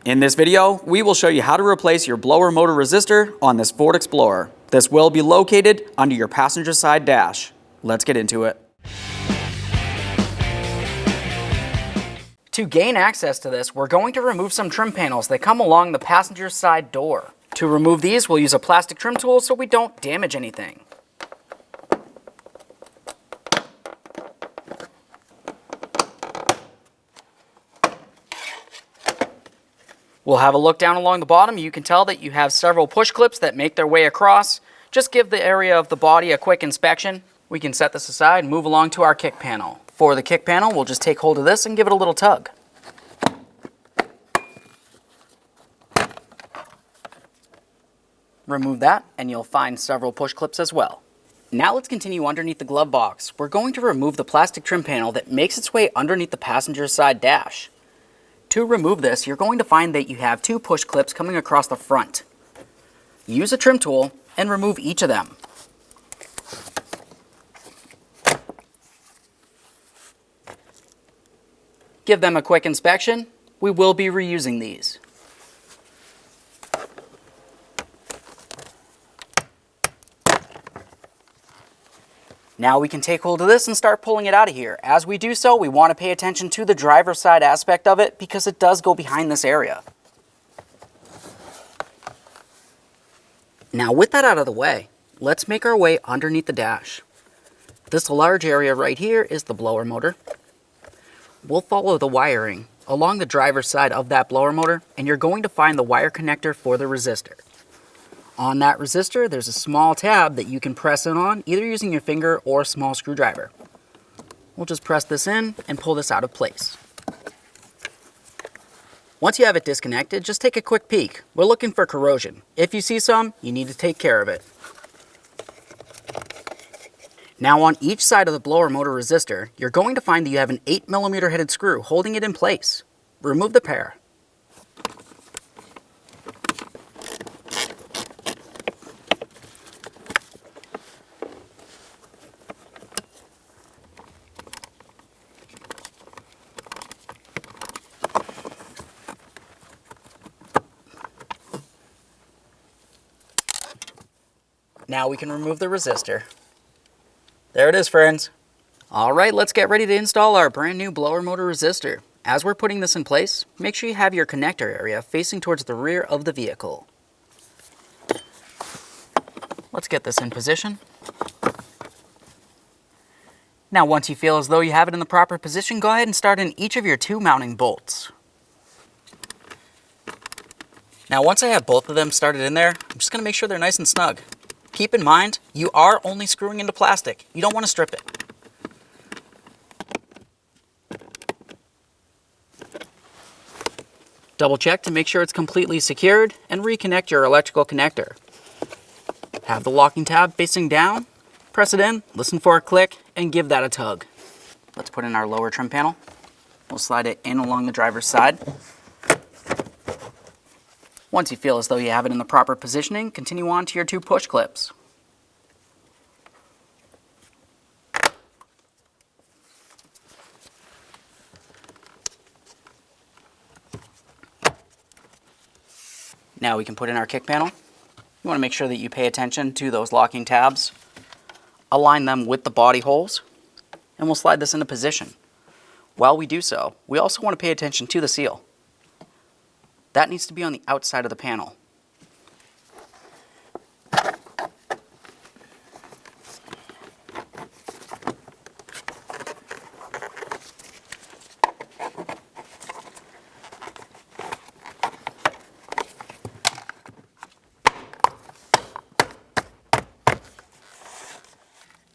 In this video, we will show you how to replace your blower motor resistor on this Ford Explorer. This will be located under your passenger side dash. Let's get into it. To gain access to this, we're going to remove some trim panels that come along the passenger side door. To remove these, we'll use a plastic trim tool so we don't damage anything. We'll have a look down along the bottom. You can tell that you have several push clips that make their way across. Just give the area of the body a quick inspection. We can set this aside and move along to our kick panel. For the kick panel, we'll just take hold of this and give it a little tug. Remove that and you'll find several push clips as well. Now let's continue underneath the glove box. We're going to remove the plastic trim panel that makes its way underneath the passenger side dash. To remove this, you're going to find that you have two push clips coming across the front. Use a trim tool and remove each of them. Give them a quick inspection. We will be reusing these. Now we can take hold of this and start pulling it out of here. As we do so, we want to pay attention to the driver's side aspect of it because it does go behind this area. Now with that out of the way, let's make our way underneath the dash. This large area right here is the blower motor. We'll follow the wiring along the driver's side of that blower motor, and you're going to find the wire connector for the resistor. On that resistor, there's a small tab that you can press in on, either using your finger or a small screwdriver. We'll just press this in and pull this out of place. Once you have it disconnected, just take a quick peek. We're looking for corrosion. If you see some, you need to take care of it. Now on each side of the blower motor resistor, you're going to find that you have an 8mm headed screw holding it in place. Remove the pair. Now we can remove the resistor. There it is, friends. All right, let's get ready to install our brand new blower motor resistor. As we're putting this in place, make sure you have your connector area facing towards the rear of the vehicle. Let's get this in position. Now once you feel as though you have it in the proper position, go ahead and start in each of your two mounting bolts. Now once I have both of them started in there, I'm just going to make sure they're nice and snug. Keep in mind, you are only screwing into plastic. You don't want to strip it. Double check to make sure it's completely secured and reconnect your electrical connector. Have the locking tab facing down, press it in, listen for a click, and give that a tug. Let's put in our lower trim panel. We'll slide it in along the driver's side. Once you feel as though you have it in the proper positioning, continue on to your two push clips. Now we can put in our kick panel. You want to make sure that you pay attention to those locking tabs. Align them with the body holes, and we'll slide this into position. While we do so, we also want to pay attention to the seal. That needs to be on the outside of the panel.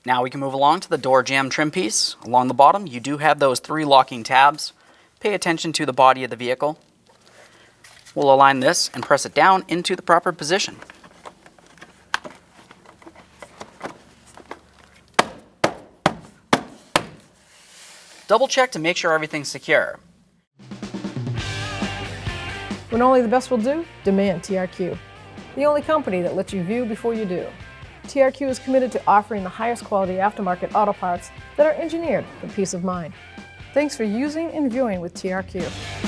Now we can move along to the door jamb trim piece. Along the bottom, you do have those three locking tabs. Pay attention to the body of the vehicle. We'll align this and press it down into the proper position. Double check to make sure everything's secure. When only the best will do, demand TRQ. The only company that lets you view before you do. TRQ is committed to offering the highest quality aftermarket auto parts that are engineered for peace of mind. Thanks for using and viewing with TRQ.